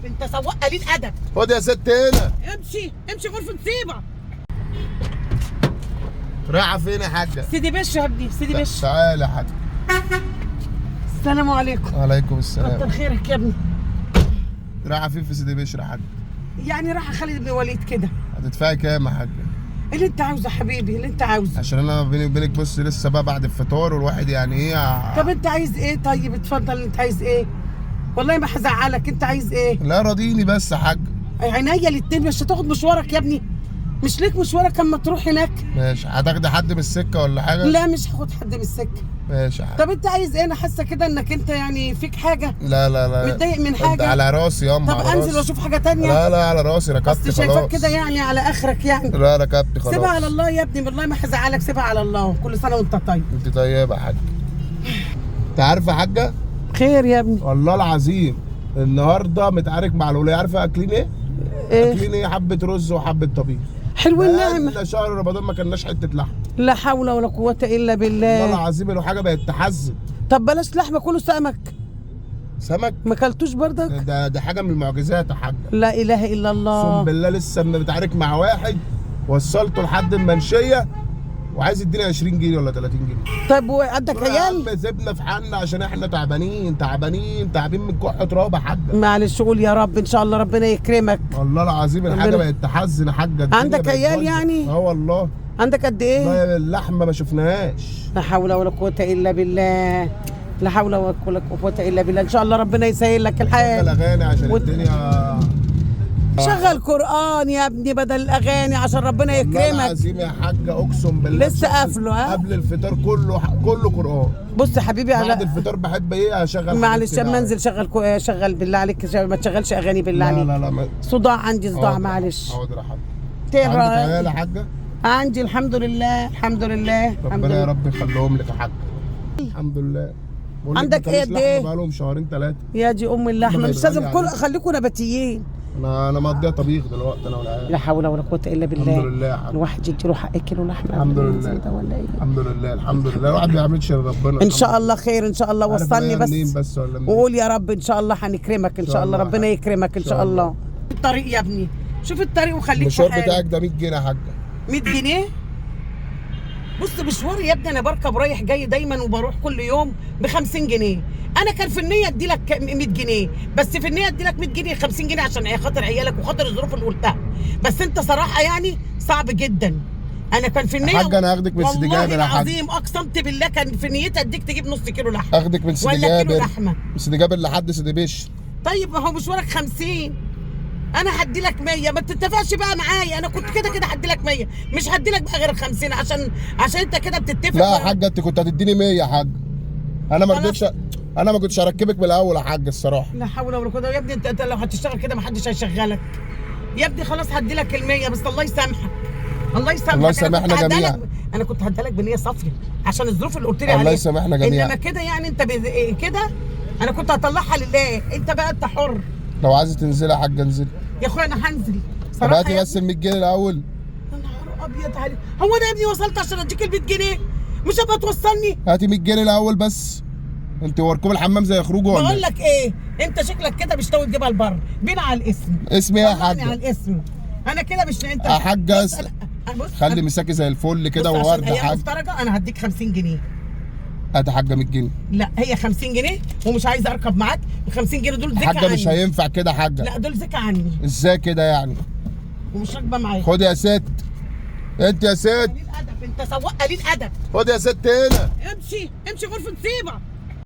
انت سواق قليل ادب. خد يا ست هنا. امشي غرفه نصيبه. رايحه فين يا حاجه؟ سيدي باشا يا ابني، سيدي باشا. تعالى يا حاجه. السلام عليكم. وعليكم السلام. كتر خيرك يا ابني. رايحه فين في سيدي بشر يا حاجه؟ يعني راح خالد بن وليد كده. هتدفعي كام يا حاجه؟ اللي انت عاوزه حبيبي، اللي انت عاوزه. عشان انا بيني وبينك بص لسه بقى بعد الفطار والواحد يعني ايه. طب انت عايز ايه؟ طيب اتفضل، انت عايز ايه؟ والله ما هزعلك، انت عايز ايه؟ لا راضيني بس يا حاجه. عينيا الاتنين، مش هتاخد مشوارك يا ابني؟ مش ليك مشوارك اما تروح هناك؟ ماشي. هتاخدي حد من السكه ولا حاجه؟ لا مش هاخد حد من السكه. ماشي يا حاجه. طب انت عايز ايه؟ انا حاسه كده انك انت يعني فيك حاجه. لا لا لا متضايق من انت حاجه؟ على راسي ياما. طب على انزل راسي. واشوف حاجه تانية. لا لا على راسي، ركبت بس خلاص. شايفك كده يعني على اخرك يعني. لا ركبت خلاص. سيبها على الله يا ابني، والله ما هزعلك، سيبها على الله. كل سنه وانت طيب. انت طيبه يا حاجه. انت عارفه يا حاجه؟ خير يا ابني. والله العظيم النهارده متعارك مع الوليه. عارفه اكلين ايه؟ ايه؟ اكلين ايه؟ حبه رز وحبه طبيخ. حلو النعمه. بقالنا شهر رمضان ما كلناش حته لحم. لا حول ولا قوه الا والله بالله. العظيم لو حاجه بقت تحزن. طب بلاش لحمه، كله سمك. سمك؟ ما اكلتوش برضك؟ ده حاجه من المعجزات يا حاجه. لا اله الا اقسم الله. بالله لسه متعارك مع واحد وصلته لحد المنشيه وعايز يديني 20 جنيه ولا 30 جنيه. طيب وعندك عيال؟ عم سيبنا في حالنا عشان احنا تعبانين من كحه تراب يا حاجه. معلش قول يا رب، ان شاء الله ربنا يكرمك. والله العظيم الحاجه ربنا- بقت تحزن يا حاجه. الدنيا عندك بقت عيال بايظة. يعني؟ اه والله. عندك قد ايه؟ والله اللحمه ما شفناهاش. لا حول ولا قوة إلا بالله. لا حول ولا قوة إلا بالله. إن شاء الله ربنا يسهل لك شغل الحال. اغاني عشان الدنيا. شغل قرآن يا ابني بدل الأغاني عشان ربنا والله يكرمك. العظيم يا حاجه اقسم بالله لسه قافله، ها؟ قبل الفطار كله قران. بص يا حبيبي بعد على الفطار بحب ايه اشغل. معلش اما انزل شغل بالله عليك، ما تشغلش أغاني بالله لا عليك. لا لا صداع، عندي صداع حاضر. معلش. حاضر يا حاجه. تقرا؟ عندك عيال يا حاجه؟ عندي الحمد لله، الحمد لله، الحمد ربنا يا لله. رب يخليهم لك يا حاج. الحمد لله. بقول لك عندك ما ايه كانوش قد ايه؟ لحمة بقالهم شهرين ثلاثه. يا دي أم اللحمة، ربنا مش لازم يبارك خليكم نباتيين. انا مقضيها طبيخ دلوقتي انا والعيال. لا حول ولا قوة إلا بالله. الحمد لله يا حاج. الواحد يديله حق كيلو لحمة. الحمد قبل ما لله. ينزل ده ولا إيه؟ الحمد لله الحمد لله. الواحد ما بيعملش ربنا. ان شاء الله خير، ان شاء الله. عارف وصلني أنا منين بس بس ولا منين؟ وقول يا رب ان شاء الله هنكرمك ان شاء الله. ربنا يكرمك ان شاء الله. الطريق يا ابني، شوف الطريق وخليك في المشوار حالك. بتاعك ده 100 جنيه يا حاجه. 100 جنيه؟ بص مشواري يا ابني انا بركب رايح جاي دايما وبروح كل يوم ب 50 جنيه. انا كان في النيه ادي لك 100 جنيه، بس في النيه ادي لك 100 جنيه 50 جنيه عشان خاطر عيالك وخاطر الظروف اللي قلتها. بس انت صراحه يعني صعب جدا. انا كان في النيه يا حاج انا هاخدك من سيدي جابر والله يا حاج. العظيم اقسمت بالله كان في نيتي اديك تجيب نص كيلو لحمه. اخدك من سيدي ولا كيلو جابر. لحمه. من سيدي جابر لحد سيدي بشر. طيب ما هو مشوارك 50، انا هدي لك 100. ما تتفقش بقى معايا، انا كنت كده هدي لك 100، مش هدي لك بقى غير 50 عشان انت كده بتتفق. لا يا حاج انت كنت هتديني 100 يا حاج. انا ما خلاص. رضيتش. انا ما كنتش هركبك من الاول يا حاج الصراحه. لا حول ولا قوه يا ابني. انت لو هتشتغل كده ما حدش هيشغلك يا ابني. خلاص هدي لك ال100 بس. الله يسامحك، الله يسامحك. الله يسامحنا جميعا. انا كنت هديها لك بنيه صافيه عشان الظروف اللي قلت لي الله عليها. يسامحنا جميعا. انما كده يعني انت كده انا كنت هطلعها لله. انت بقى انت حر. لو عايزه تنزلي يا حاج انزلي. يا اخويا انا هنزل طب صراحه. هاتي يا بس ال 100 جنيه الاول. يا نهار ابيض عليك، هو انا يا ابني وصلت عشان اديك ال 100 جنيه؟ مش هبقى توصلني؟ هاتي 100 جنيه الاول بس. انت وركوب الحمام زي خروجه ولا بقول ايه؟ لك ايه، انت شكلك كده مش ناوي تجيبها لبره. بينا على الاسم. اسمي ايه يا طلعني على حاجه؟ الاسم. انا كده مش انت يا حاجه بص خلي مساكي زي الفل كده بص، عشان وورده يا ايام حاج. مفترجه انا هديك 50 جنيه. هاتي يا حاجه 100 جنيه. لا هي 50 جنيه ومش عايزه اركب معاك. ال 50 جنيه دول يا زكا حاجه عني. مش هينفع كده يا حاجه. لا دول زكا عني ازاي كده يعني؟ ومش راكبه معاك. خد يا ست. انت يا ست. قليل ادب، انت سواق قليل ادب. خد يا ست هنا. امشي غرفه نصيبه.